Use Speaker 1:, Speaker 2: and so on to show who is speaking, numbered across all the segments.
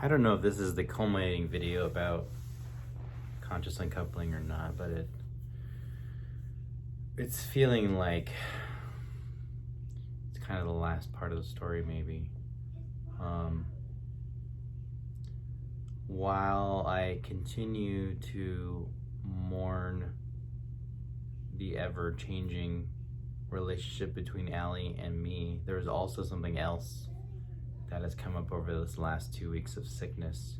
Speaker 1: I don't know if this is the culminating video about conscious uncoupling or not, but it's feeling like it's kind of the last part of the story, maybe. While I continue to mourn the ever-changing relationship between Alli and me, there's also something else that has come up over this last 2 weeks of sickness.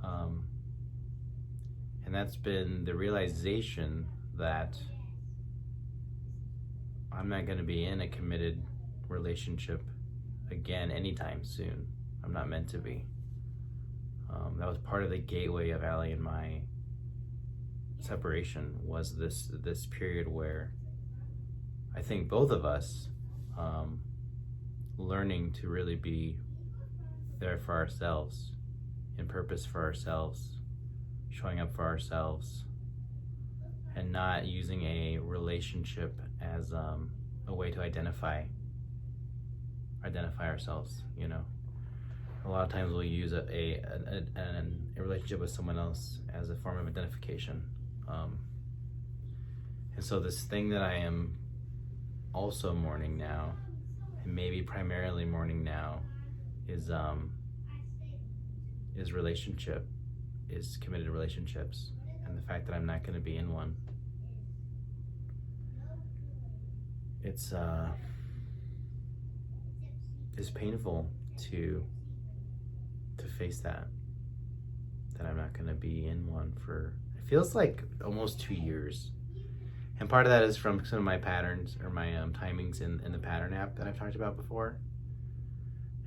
Speaker 1: And that's been the realization that I'm not going to be in a committed relationship again anytime soon. I'm not meant to be. That was part of the gateway of Alli and my separation, was this period where I think both of us learning to really be there for ourselves, in purpose for ourselves, showing up for ourselves, and not using a relationship as a way to identify ourselves. You know, a lot of times we'll use a relationship with someone else as a form of identification, and so this thing that I am also mourning now, and maybe primarily mourning now, is committed relationships, and the fact that I'm not going to be in one. It's painful to face that I'm not going to be in one for, it feels like almost 2 years. And part of that is from some of my patterns, or my timings in the pattern app that I've talked about before,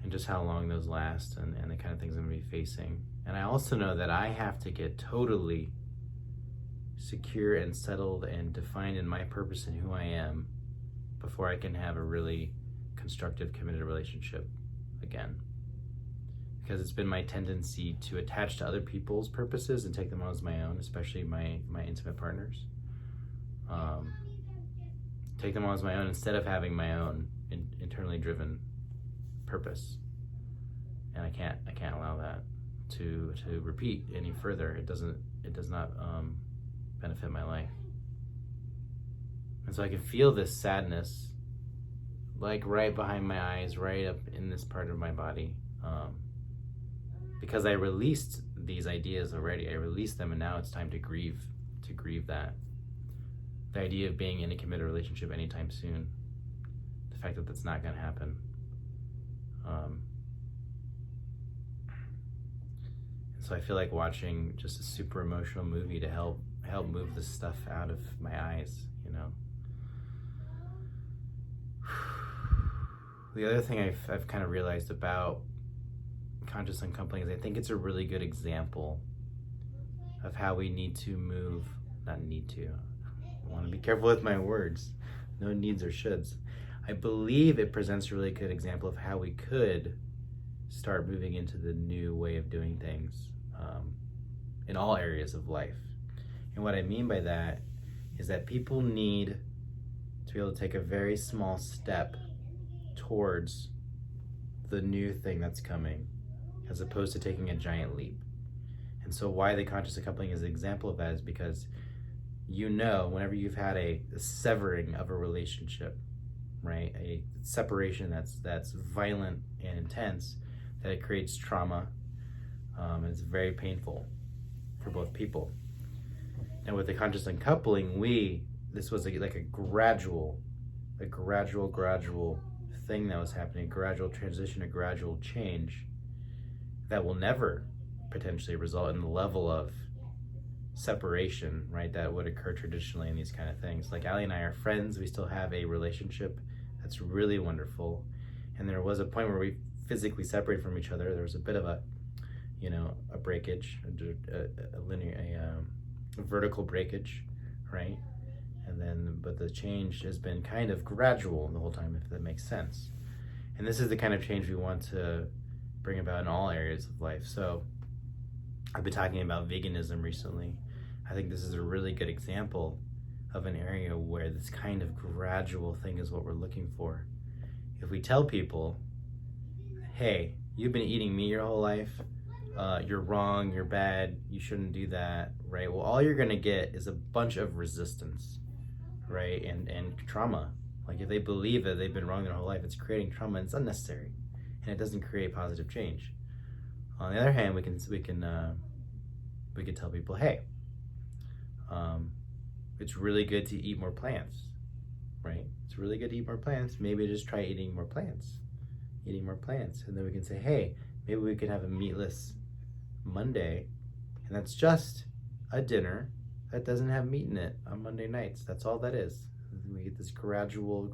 Speaker 1: and just how long those last, and the kind of things I'm going to be facing. And I also know that I have to get totally secure and settled and defined in my purpose and who I am before I can have a really constructive, committed relationship again. Because it's been my tendency to attach to other people's purposes and take them on as my own, especially my intimate partners. Take them on as my own instead of having my own internally driven purpose. And I can't allow that to repeat any further. It does not benefit my life. And so I can feel this sadness, like right behind my eyes, right up in this part of my body, because I released these ideas already. I released them, and now it's time to grieve that. The idea of being in a committed relationship anytime soon, the fact that that's not going to happen. And so I feel like watching just a super emotional movie to help move this stuff out of my eyes, you know. The other thing I've kind of realized about conscious uncoupling is I think it's a really good example of how we need to move, not need to, I want to be careful with my words, no needs or shoulds. I believe it presents a really good example of how we could start moving into the new way of doing things in all areas of life. And what I mean by that is that people need to be able to take a very small step towards the new thing that's coming, as opposed to taking a giant leap. And so why the conscious uncoupling is an example of that is because, you know, whenever you've had a severing of a relationship, right, a separation that's violent and intense, that it creates trauma, and it's very painful for both people. And with the conscious uncoupling, this was like a gradual thing that was happening, a gradual transition, a gradual change that will never potentially result in the level of separation, right, that would occur traditionally in these kind of things. Like, Alli and I are friends, we still have a relationship that's really wonderful, and there was a point where we physically separated from each other. There was a bit of a breakage, a vertical breakage, right? And then, but the change has been kind of gradual the whole time, if that makes sense. And this is the kind of change we want to bring about in all areas of life. So I've been talking about veganism recently. I think this is a really good example of an area where this kind of gradual thing is what we're looking for. If we tell people, hey, you've been eating meat your whole life, you're wrong, you're bad, you shouldn't do that, right? Well, all you're gonna get is a bunch of resistance, right? And trauma. Like if they believe that they've been wrong their whole life, it's creating trauma and it's unnecessary, and it doesn't create positive change. On the other hand, we can tell people, hey, it's really good to eat more plants, right? It's really good to eat more plants. Maybe just try eating more plants, and then we can say, hey, maybe we could have a meatless Monday, and that's just a dinner that doesn't have meat in it on Monday nights. That's all that is. We get this gradual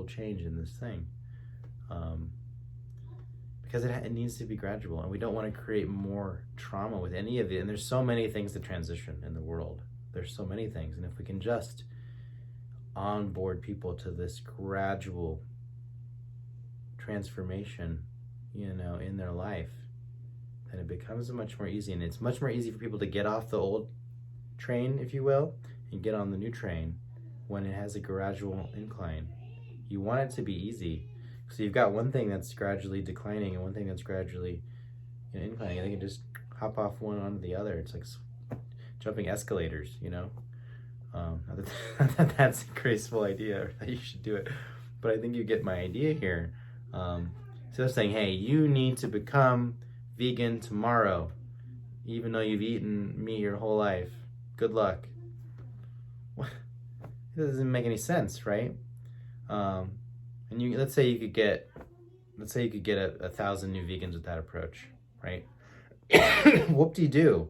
Speaker 1: change in this thing, because it needs to be gradual, and we don't want to create more trauma with any of it. And there's so many things to transition in the world. There's so many things, and if we can just onboard people to this gradual transformation, in their life, then it becomes much more easy, and it's much more easy for people to get off the old train, if you will, and get on the new train when it has a gradual incline. You want it to be easy, so you've got one thing that's gradually declining and one thing that's gradually inclining, and they can just hop off one onto the other. It's like jumping escalators, not that that's a graceful idea or that you should do it, but I think you get my idea here. So saying, hey, you need to become vegan tomorrow, even though you've eaten meat your whole life. Good luck. It doesn't make any sense, right? And let's say you could get 1,000 new vegans with that approach, right? Whoop-de-doo.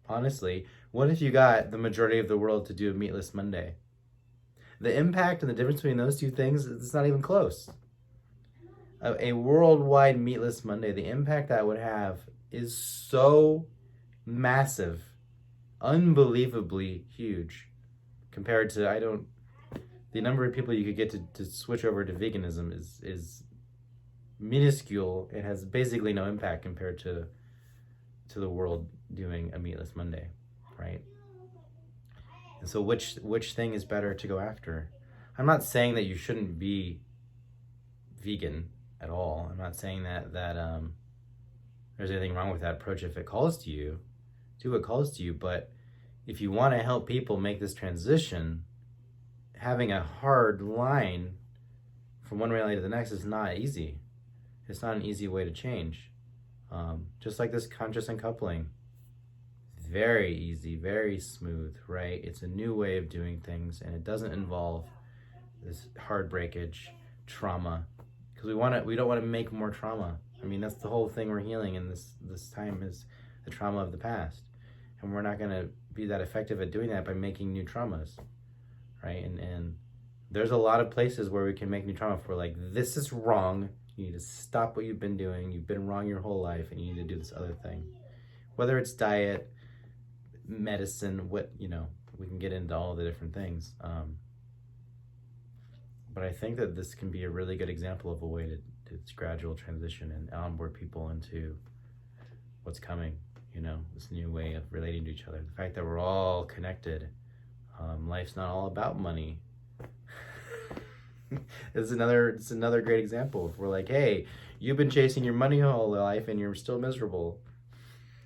Speaker 1: Honestly, what if you got the majority of the world to do a meatless Monday? The impact and the difference between those two things, it's not even close. A worldwide meatless Monday, the impact that would have is so massive, unbelievably huge, compared to the number of people you could get to switch over to veganism is minuscule. It has basically no impact compared to the world doing a meatless Monday, right? And so which thing is better to go after? I'm not saying that you shouldn't be vegan at all. I'm not saying that there's anything wrong with that approach. If it calls to you, do what calls to you. But if you want to help people make this transition, having a hard line from one reality to the next is not easy. It's not an easy way to change. Just like this conscious uncoupling, very easy, very smooth, right? It's a new way of doing things, and it doesn't involve this hard breakage, trauma, because we don't want to make more trauma. I mean, that's the whole thing we're healing in this time, is the trauma of the past, and we're not going to be that effective at doing that by making new traumas, right? And there's a lot of places where we can make new trauma. If we're like, this is wrong, you need to stop what you've been doing, you've been wrong your whole life, and you need to do this other thing. Whether it's diet, medicine, we can get into all the different things. But I think that this can be a really good example of a way to this gradual transition and onboard people into what's coming, this new way of relating to each other. The fact that we're all connected. Life's not all about money. It's another great example. If we're like, hey, you've been chasing your money all life and you're still miserable.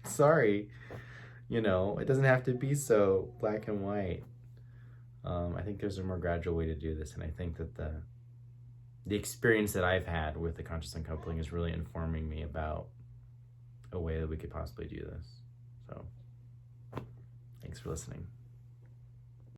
Speaker 1: Sorry. It doesn't have to be so black and white. I think there's a more gradual way to do this, and I think that the experience that I've had with the conscious uncoupling is really informing me about a way that we could possibly do this. So, thanks for listening.